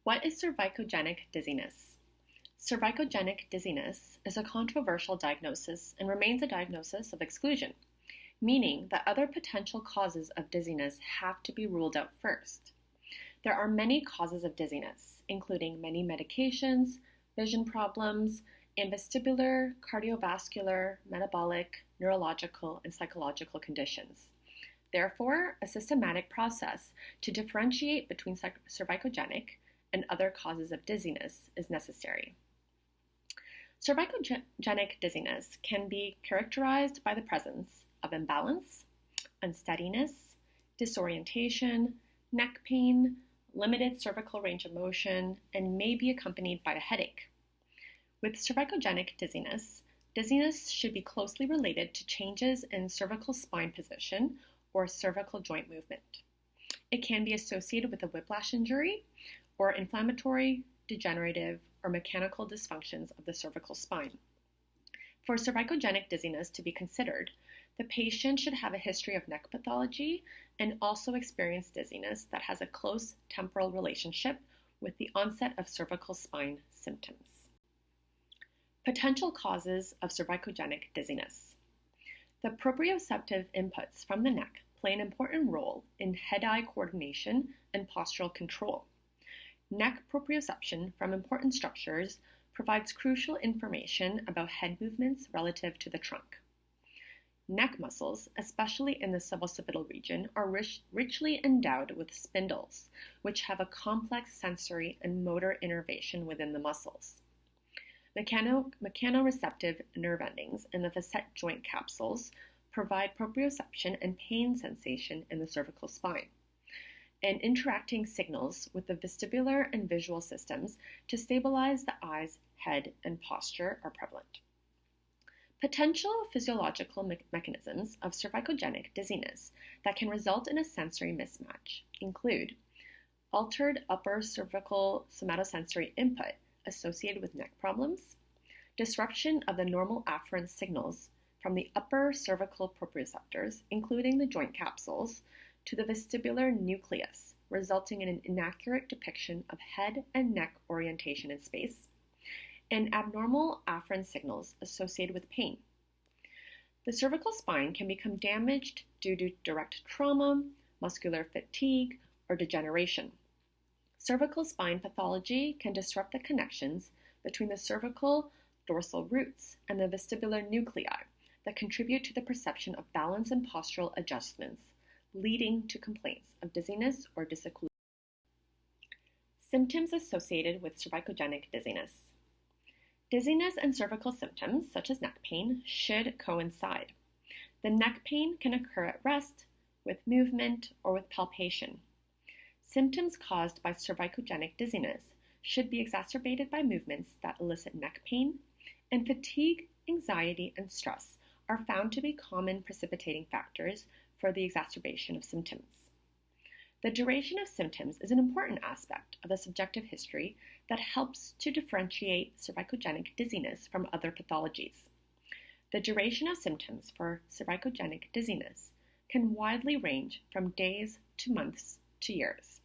What is cervicogenic dizziness? Cervicogenic dizziness is a controversial diagnosis and remains a diagnosis of exclusion, meaning that other potential causes of dizziness have to be ruled out first. There are many causes of dizziness, including many medications, vision problems, and vestibular, cardiovascular, metabolic, neurological, and psychological conditions. Therefore, a systematic process to differentiate between cervicogenic and other causes of dizziness is necessary. Cervicogenic dizziness can be characterized by the presence of imbalance, unsteadiness, disorientation, neck pain, limited cervical range of motion, and may be accompanied by a headache. With cervicogenic dizziness, dizziness should be closely related to changes in cervical spine position or cervical joint movement. It can be associated with a whiplash injury or inflammatory, degenerative, or mechanical dysfunctions of the cervical spine. For cervicogenic dizziness to be considered, the patient should have a history of neck pathology and also experience dizziness that has a close temporal relationship with the onset of cervical spine symptoms. Potential causes of cervicogenic dizziness. The proprioceptive inputs from the neck play an important role in head-eye coordination and postural control. Neck proprioception from important structures provides crucial information about head movements relative to the trunk. Neck muscles, especially in the suboccipital region, are richly endowed with spindles, which have a complex sensory and motor innervation within the muscles. Mechanoreceptive nerve endings in the facet joint capsules provide proprioception and pain sensation in the cervical spine, and interacting signals with the vestibular and visual systems to stabilize the eyes, head, and posture are prevalent. Potential physiological mechanisms of cervicogenic dizziness that can result in a sensory mismatch include altered upper cervical somatosensory input associated with neck problems, disruption of the normal afferent signals from the upper cervical proprioceptors, including the joint capsules, to the vestibular nucleus, resulting in an inaccurate depiction of head and neck orientation in space, and abnormal afferent signals associated with pain. The cervical spine can become damaged due to direct trauma, muscular fatigue, or degeneration. Cervical spine pathology can disrupt the connections between the cervical dorsal roots and the vestibular nuclei that contribute to the perception of balance and postural adjustments, leading to complaints of dizziness or disequilibrium. Symptoms associated with cervicogenic dizziness. Dizziness and cervical symptoms, such as neck pain, should coincide. The neck pain can occur at rest, with movement, or with palpation. Symptoms caused by cervicogenic dizziness should be exacerbated by movements that elicit neck pain, and fatigue, anxiety, and stress are found to be common precipitating factors for the exacerbation of symptoms. The duration of symptoms is an important aspect of the subjective history that helps to differentiate cervicogenic dizziness from other pathologies. The duration of symptoms for cervicogenic dizziness can widely range from days to months to years,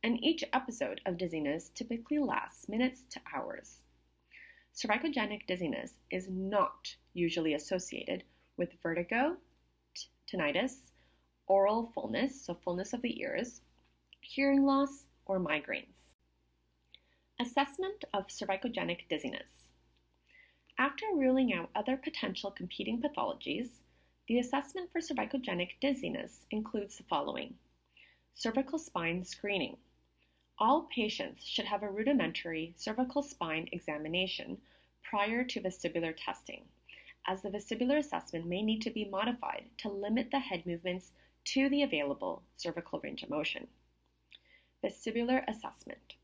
and each episode of dizziness typically lasts minutes to hours. Cervicogenic dizziness is not usually associated with vertigo, tinnitus, oral fullness, so fullness of the ears, hearing loss, or migraines. Assessment of cervicogenic dizziness. After ruling out other potential competing pathologies, the assessment for cervicogenic dizziness includes the following: cervical spine screening. All patients should have a rudimentary cervical spine examination prior to vestibular testing, as the vestibular assessment may need to be modified to limit the head movements to the available cervical range of motion. Vestibular assessment.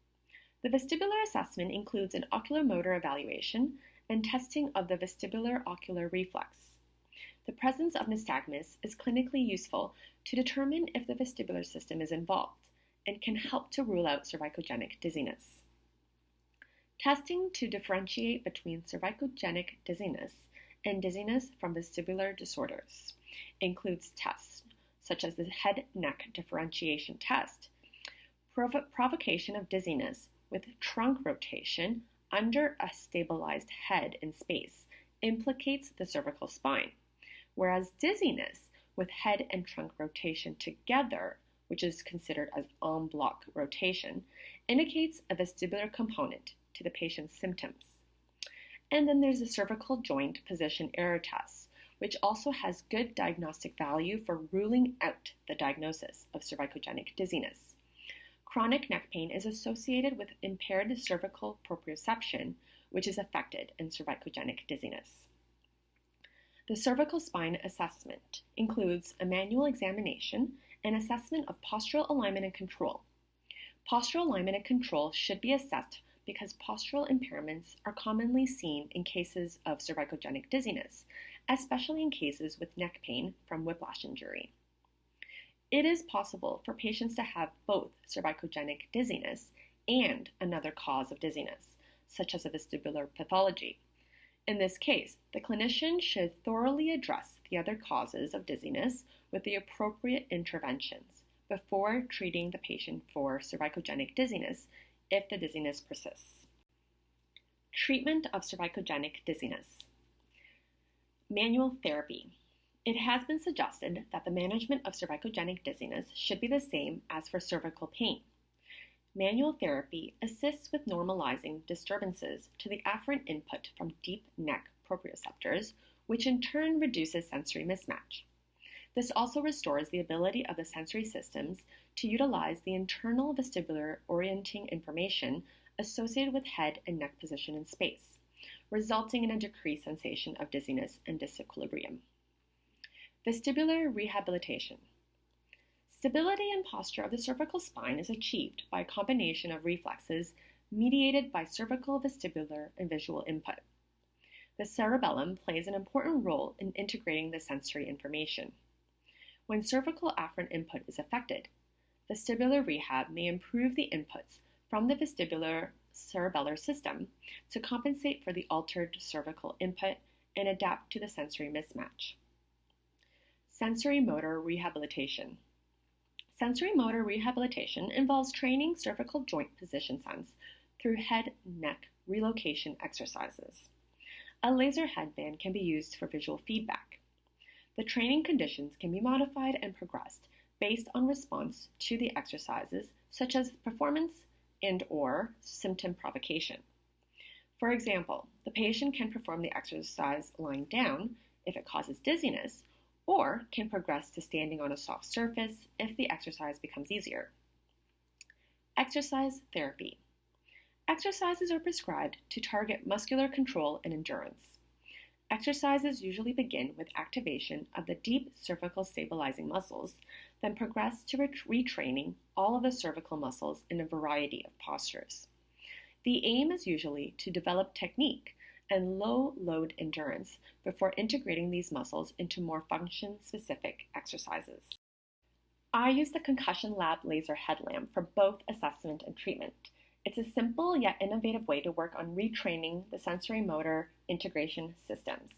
The vestibular assessment includes an oculomotor evaluation and testing of the vestibular ocular reflex. The presence of nystagmus is clinically useful to determine if the vestibular system is involved and can help to rule out cervicogenic dizziness. Testing to differentiate between cervicogenic dizziness and dizziness from vestibular disorders includes tests such as the head-neck differentiation test, provocation of dizziness with trunk rotation under a stabilized head in space implicates the cervical spine, whereas dizziness with head and trunk rotation together, which is considered as en bloc rotation, indicates a vestibular component to the patient's symptoms. And then there's the cervical joint position error test, which also has good diagnostic value for ruling out the diagnosis of cervicogenic dizziness. Chronic neck pain is associated with impaired cervical proprioception, which is affected in cervicogenic dizziness. The cervical spine assessment includes a manual examination and assessment of postural alignment and control. Postural alignment and control should be assessed because postural impairments are commonly seen in cases of cervicogenic dizziness, especially in cases with neck pain from whiplash injury. It is possible for patients to have both cervicogenic dizziness and another cause of dizziness, such as a vestibular pathology. In this case, the clinician should thoroughly address the other causes of dizziness with the appropriate interventions before treating the patient for cervicogenic dizziness if the dizziness persists. Treatment of cervicogenic dizziness. Manual therapy. It has been suggested that the management of cervicogenic dizziness should be the same as for cervical pain. Manual therapy assists with normalizing disturbances to the afferent input from deep neck proprioceptors, which in turn reduces sensory mismatch. This also restores the ability of the sensory systems to utilize the internal vestibular orienting information associated with head and neck position in space, resulting in a decreased sensation of dizziness and disequilibrium. Vestibular Rehabilitation. Stability and posture of the cervical spine is achieved by a combination of reflexes mediated by cervical, vestibular, and visual input. The cerebellum plays an important role in integrating the sensory information. When cervical afferent input is affected, vestibular rehab may improve the inputs from the vestibular cerebellar system to compensate for the altered cervical input and adapt to the sensory mismatch. Sensory motor rehabilitation. Sensory motor rehabilitation involves training cervical joint position sense through head-neck relocation exercises. A laser headband can be used for visual feedback. The training conditions can be modified and progressed based on response to the exercises, such as performance and/or symptom provocation. For example, the patient can perform the exercise lying down if it causes dizziness, or can progress to standing on a soft surface if the exercise becomes easier. Exercise therapy. Exercises are prescribed to target muscular control and endurance. Exercises usually begin with activation of the deep cervical stabilizing muscles, then progress to retraining all of the cervical muscles in a variety of postures. The aim is usually to develop technique and low-load endurance before integrating these muscles into more function-specific exercises. I use the Concussion Lab laser headlamp for both assessment and treatment. It's a simple yet innovative way to work on retraining the sensory motor integration systems.